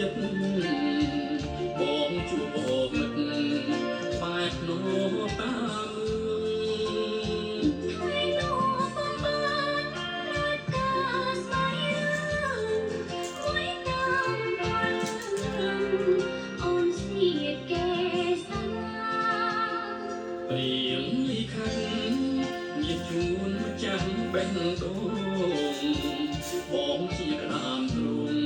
ចិត្តបងជួបមិត្តបែបណូតាមថ្ងៃនោះបងបានលើកការស្មៃរឿងមួយតាមបានអូនសៀតកេសាព្រៀងលិខិតមានជូនម្ចាស់បេះដូងបងជាក្តាមទ្រង់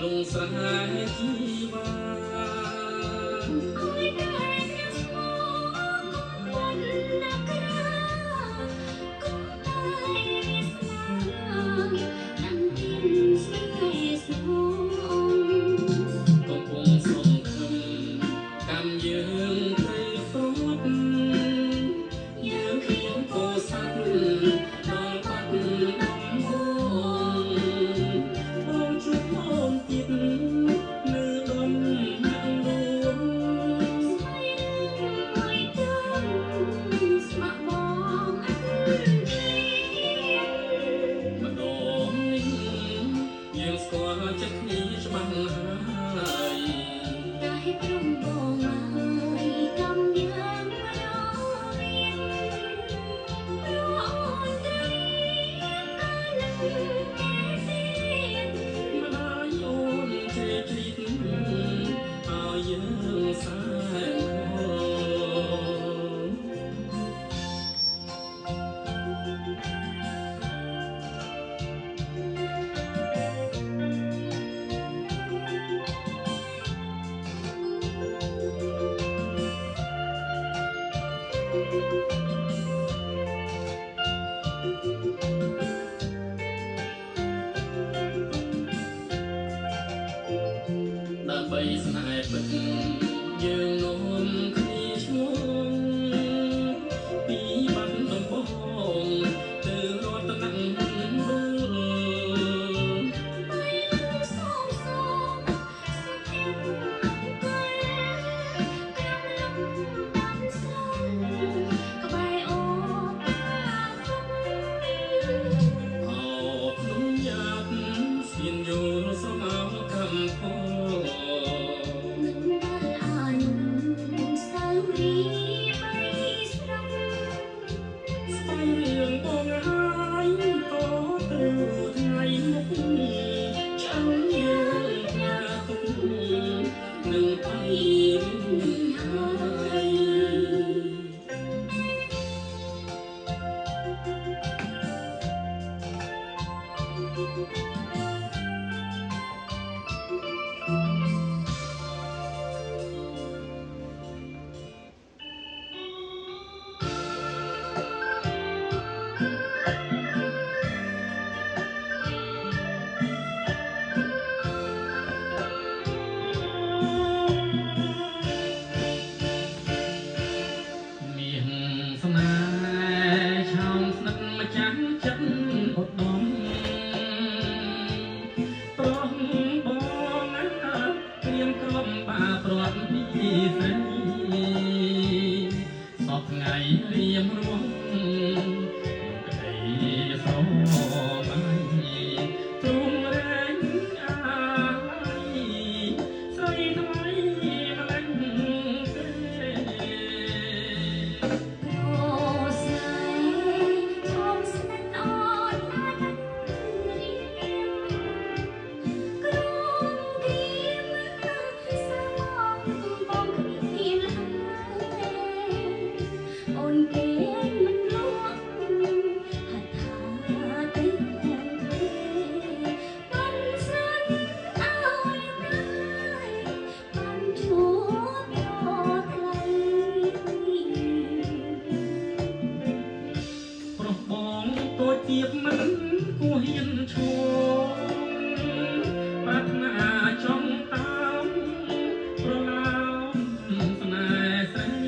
លងស្រែជីវ៉ាអើយតែខ្ញុំស្មោះគុំណាក់ក្រាគុំតែស្នាតាំងពីស្នេហ៍ស្មោះកំពុងសង្ឃឹមកម្មយើងទៅព្រួតយើងខ្ញុំពោស័ព្ទដល់បាត់ដំបងបងជួបបងទៀតនៅដុំហាងរួមស្អីមួយទៅស្ម័គ្របងអត់គ្នាម្ដងនេះយើងស្គាល់ចិត្តគ្នាច្បាស់ហើយតែព្រមបងហើយកំយ៉ាងររៀនរអូនត្រីកាលនឹងគេសៀនម្ដាយអូនជេរជ្រីកឲ្យយើងសែនខដើម្បីស្នេហ៍ពិតយើងនាំគ្នាឈ្មោះពីបាត់ដំបងទៅរតនគិរីបីលើសូមសូមសុខភាពអង្គុយក្រំលំបានស្រួលក្បែរអូបាគុំអោភ្នំយ៉ាប់សៀនយល់សមោកំផរឿងបងហើយតទៅថ្ងៃមុខចាំយើងផ្ញើទុកនឹងទៅហើយស្នេហ៍ឆោមស្និទ្ធម្ចាស់ចិត្តឧត្តមប្រងបងត្រៀមក្រុមបាព្រាត់ពីស្រីសពថ្ងៃរៀមរងក្តីស្រមៃទ្រង់រែងអាយស្រីថ្មីម្លេះទេ ទៀបមិនគួរហ៊ានឈួងប្រាថ្នាចង់តាមប្រឡោមស្នេហ៍ស្រី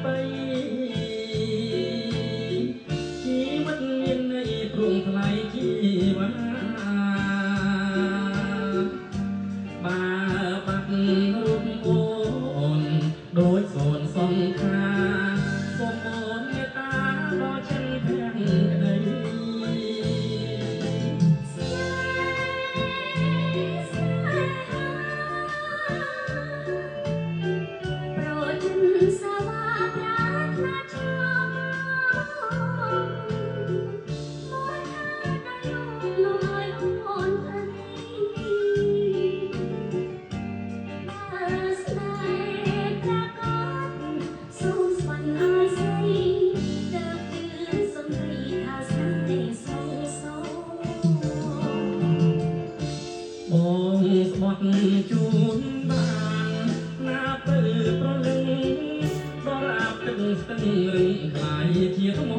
បីជីវិតមានន័យព្រមថ្លៃជីវ៉ាបើបាត់រូបអូនដូចសូនសង្ខាសូមអូនមេត្តាដល់ចិនភាំងក្តីបងស្បត់ជូនបានណាទៅប្រលឹងដល់អាប់ទឹកស្ទឹងរឹងខ្លាយជាថ្ម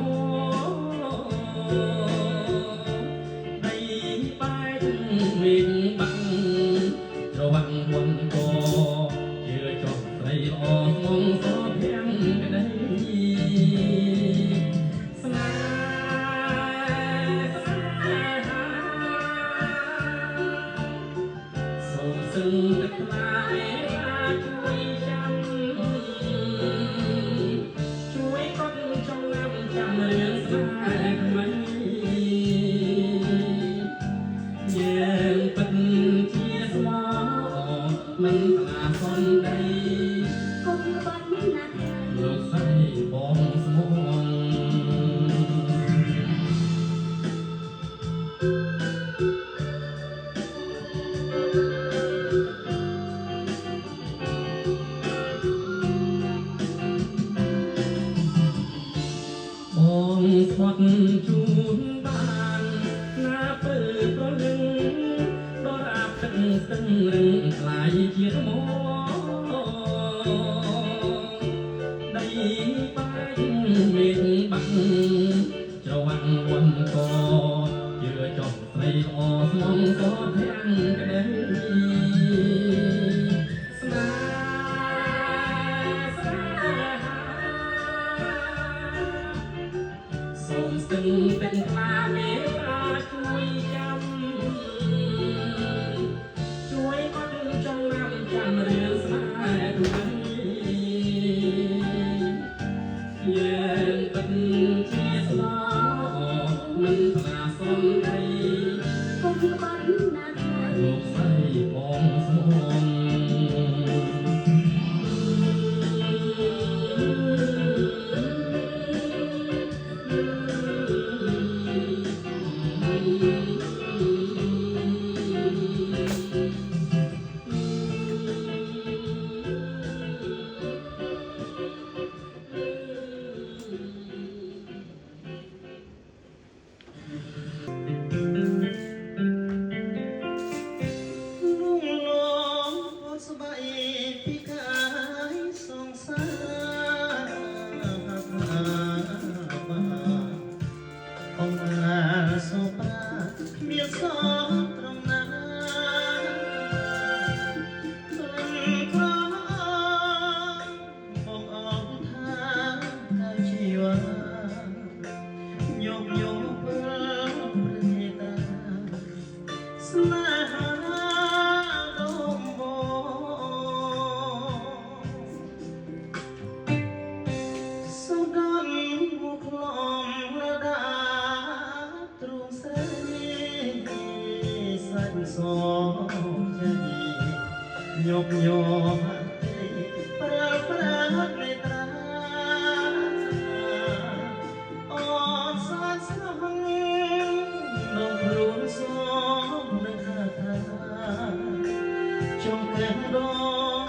ដីបែកមេឃបាំងច្រវាក់វន់កជឿចុះស្រីល្អស្មងសភាំងក្តីស្នេហ៍សូមសឹងទឹកថ្លាជួយចាំជួយកត់ចងណាំចាំរឿងស្នេហ៍ថ្មីយើងពិតជាស្មោះមិនខ្លាចសន្តីកុំបាត់ណាស់លោកស្រីបងស្មោះបងស្បត់ជូនបានណាពេលប្រលឹងដល់អាប់ទឹកស្ទឹងរឹងខ្លាយជាថ្មដីបែកមេឃបាំងច្រវាក់វន់កជឿចុះស្រីល្អស្មងសភាំងក្តីស្នេហ៍សូមស្ទឹងទឹកថ្លាមេត្តាជួយចាំជួយកត់ចងណាំចាំរឿងស្នេហ៍ថ្មីយើងពិតជាស្មោះមិនខ្លាចសន្តីកុំបាត់ណាស់លោកស្រីបងស្មោះមានសត្រង់ណាក្របងអងថាតែជីវ៉ាញោមញោមពេលព្រេតាស្នេហាដមបងសូមដល់មកក្លំលដាទ្រូងស្រីសាច់សចេញញោមញោមប្រើប្រាស់មេត្តាអូនសានស្រស់នំខ្លួនសមនឹងថាចង់កែដង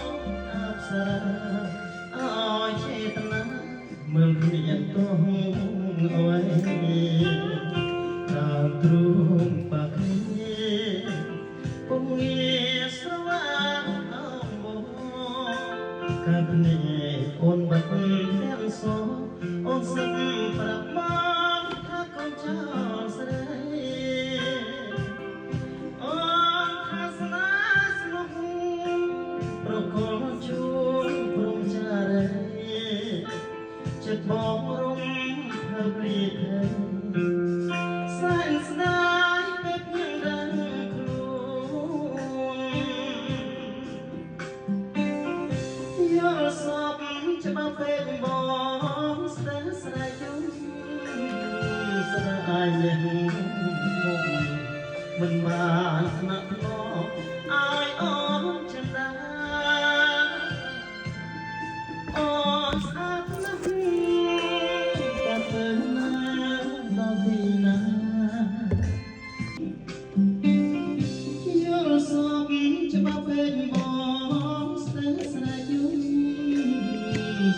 អប្សរាអើយចេតនាមើលរៀនទងអើយតាមទ្រូងបាក់ពុំងាស្រវាអងបងកាប់នេះអូនបាត់ទាំងសោអូនសឹកប្រាប់មកថាកូនចោលស្រីអូនថាស្នេហ៍ស្មោះប្រកលជួនព្រមចារី ចិត្តបងរំភើបព្រាយសែនស្ដាយតែគ្មានដឹងខ្លួនយកសពច្បាប់ពេកបងស្ទើរស្រែកយំស្ដាយលេះមុខមិនបានស្នាក់មកឲ្យអូនចិនដាអូនស្អាតណាស់តែទៅណាដល់ទីណាយកសពច្បាប់ពេកបងស្ទើរស្រែកយំ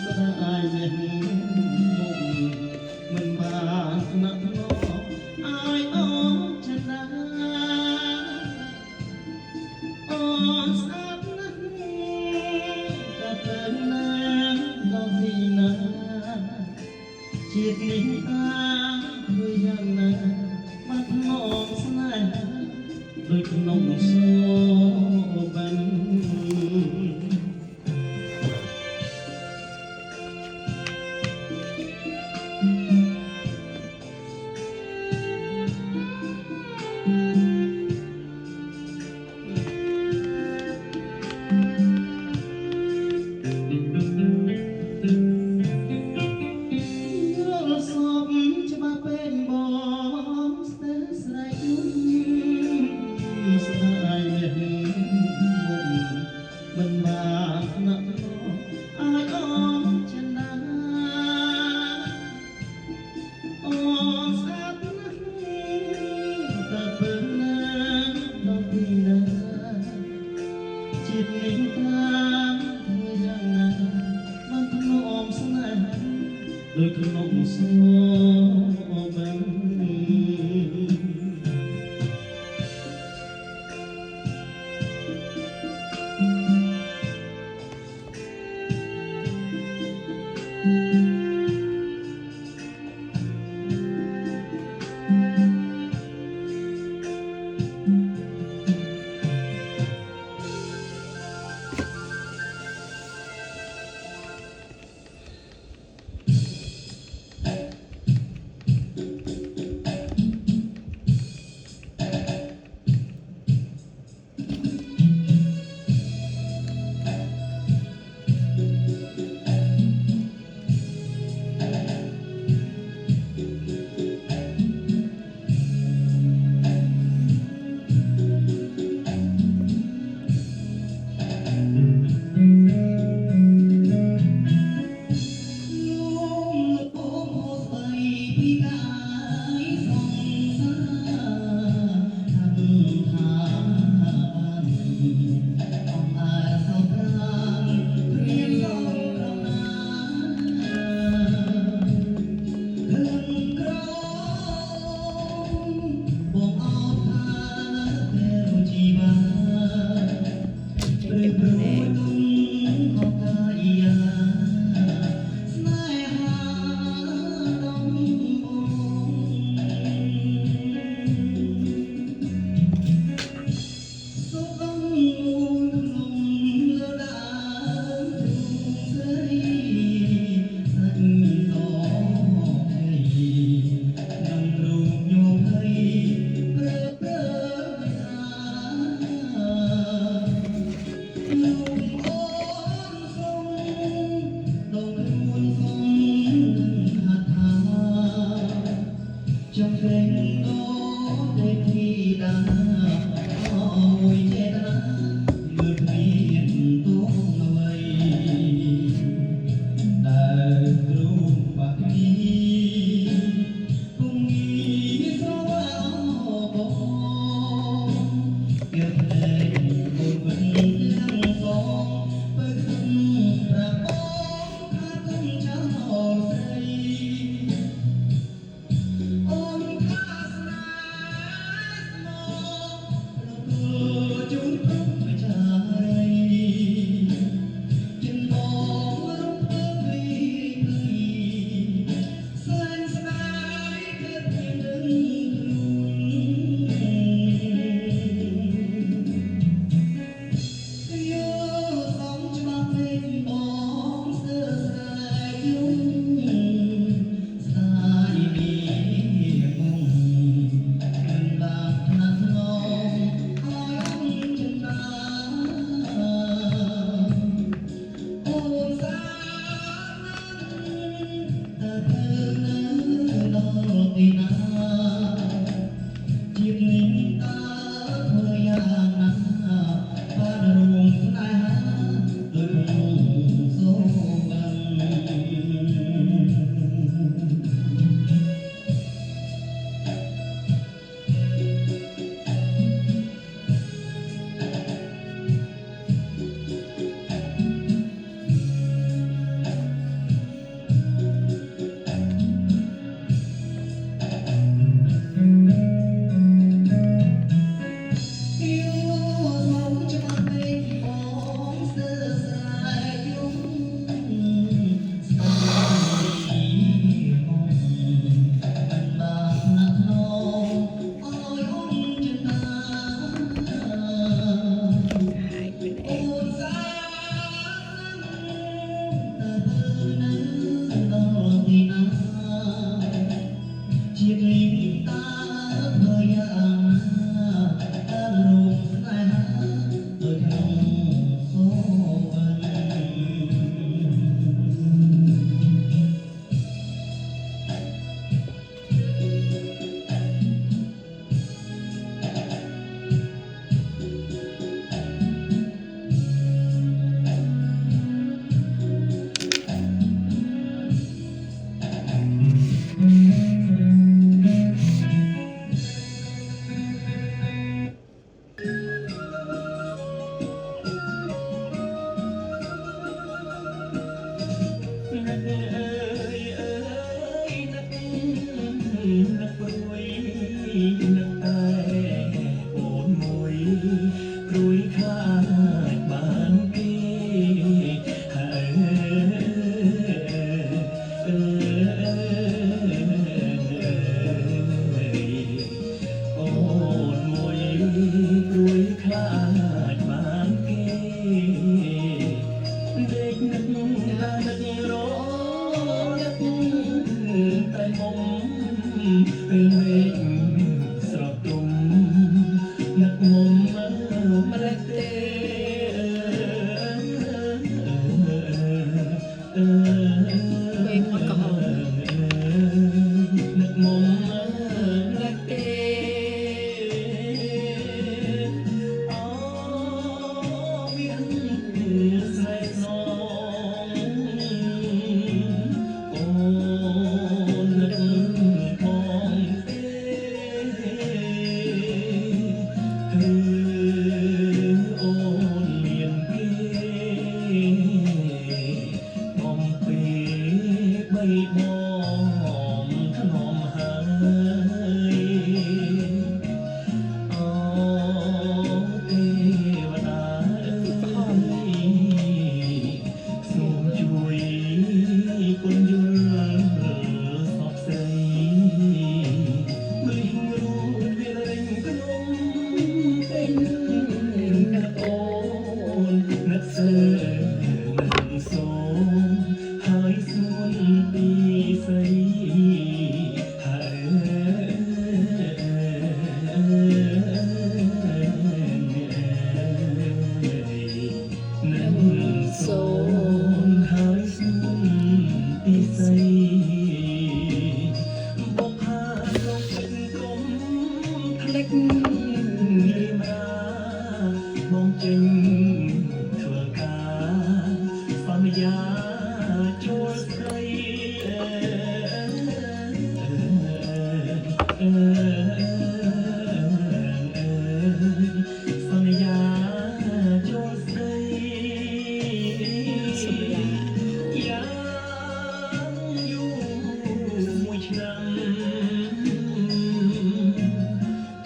ស្ដាយលេះមុខមិនបានស្នាក់មកឲ្យអូនចិនដាអូនស្អាតណាស់តែទៅណាដល់ទីណាជាតិនេះធ្វើយ៉ាងណាមកថ្នមស្នេហាដូចក្នុងសូបាន យកសពច្បាប់ពេកបងស្ទើរស្រែកយំស្ដាយលេះមុខមិនបានណាក់ឲ្យអូនចិនដាអូនស្អាតណាស់តែពេលណាដល់ទីណាជាតិនេះធ្វើយ៉ាងណាបានធ្នមស្នេហាដូចក្នុងសូបាន អ ពេលមេឃស្រកទុំនឹកមុំម្លេះទេមេឃមកកំហុស នឹកមុំម្លេះទេអូមានស្នេហ៍ស្នងអូនឹកបងទេអូនមានគេបំពេបីបងថ្នមហើយអូទេវតាអើយសូមជួយពន្យល់សពស្រីមិនរួចវារិញក្នុងពេញនឹកអូននឹកសើនឹកសូមហើយសួនពីស្រីនឹងសូនហើយសួនពីស្រីបុកហាលោកចិត្តគុំផ្លេចងាយមាបងចេញធ្វើការសន្យាចូលស្រីសន្យាចូលស្រីយ៉ាងយូរមួយឆ្នាំ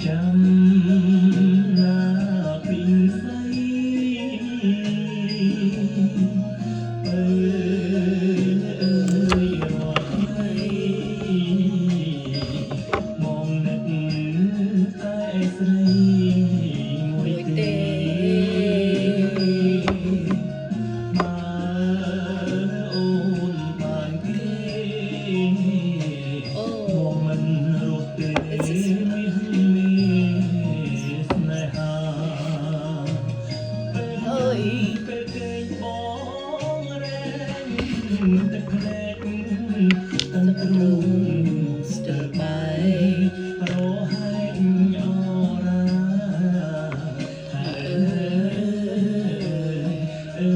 ចាំណាពីស្រីអើយរាល់ថ្ងៃមកនឹកតែស្រីមួយទេបើអូនបានគេមកមិនរត់ទេមានមេស្នេហា អើយ ពេលគេបងរែងទឹកភ្នែកតន្ទ្រូងស្ទើរបាយប្រហែងអរ៉ាអើ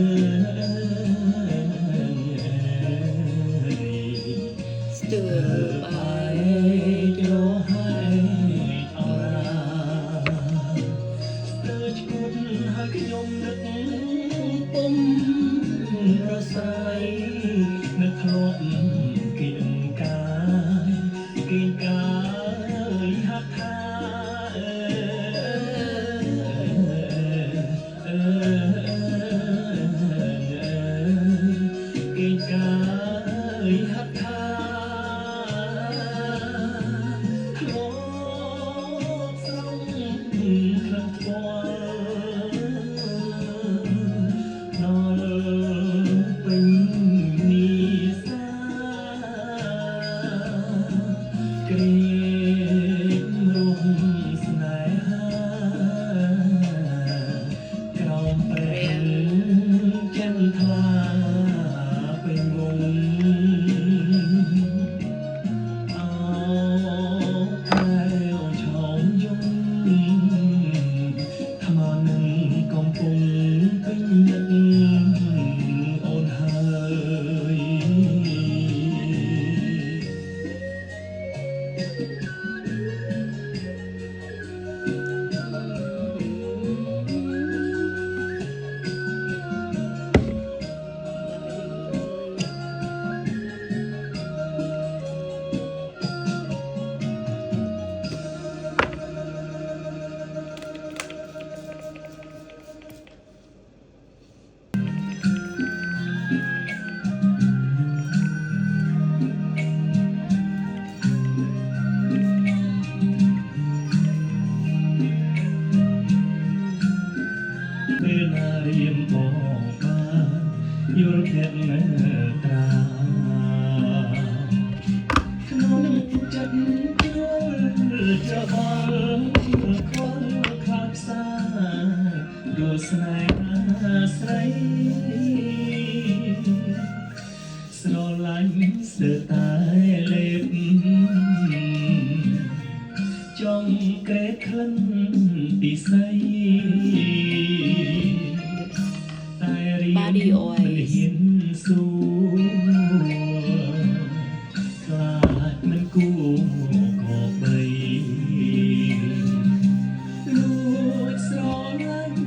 យ ស្ទើរបាយ ប្រហែងអរ៉ាស្ទើរឈួតហើយខ្ញុំនឹកពុំរសាយនឹកធ្លាប់គៀងកាយគៀងកាយហាត់ថាគៀងកាយហាត់ថាធ្លាប់ស្រង់ក្លិនថ្ពាល់ដល់ពេញនីសាក្រែងរំស្នេហាក្រោមព្រះចិនថ្លាពេញវងអោកែវឆោមយំថ្មនឹងកំពុងពេញនឹកអូនហើយ តែលេបចង់ក្រេតក្លិនពីស្ដីតែរៀនមិនហ៊ានសួរខ្លាចមិនគួរក៏បីលួចស្រឡាញ់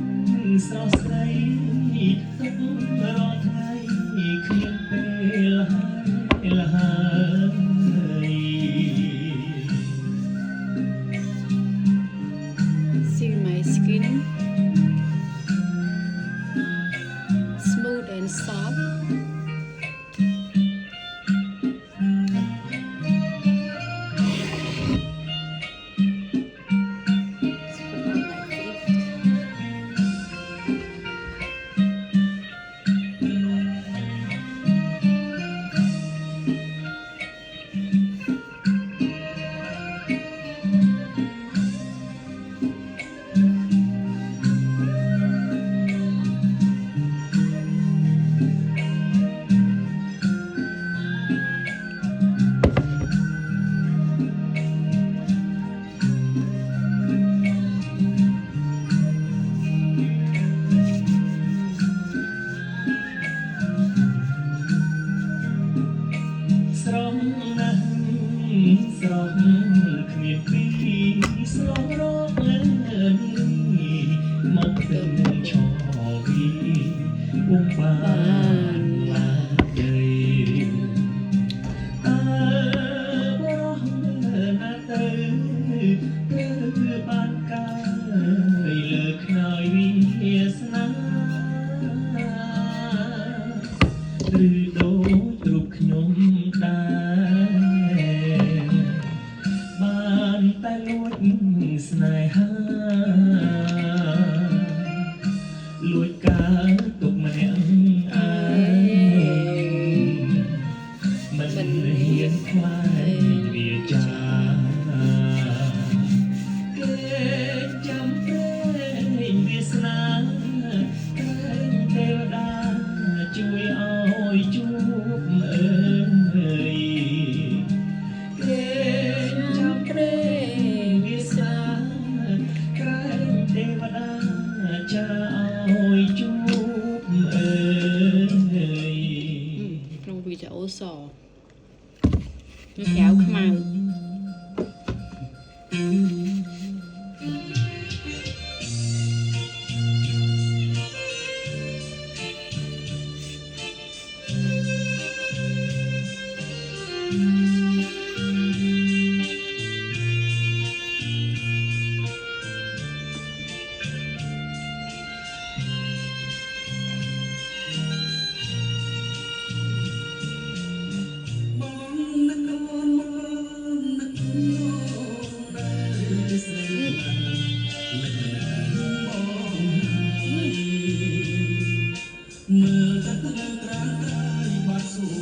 ស្រស់ស្រីទុករត់ថ្ងៃគ្មានពេលហើយ See my skin smooth and soft. Also នៅក្រៅខ្មៅ Hãy subscribe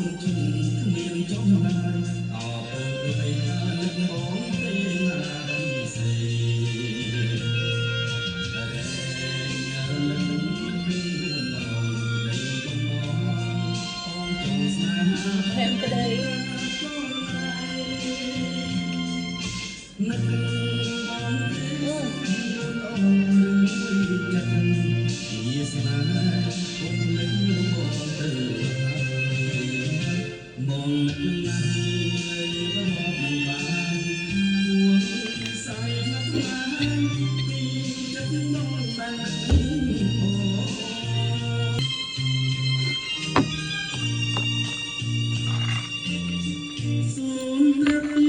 cho kênh Ghiền Mì Gõ để không bỏ lỡ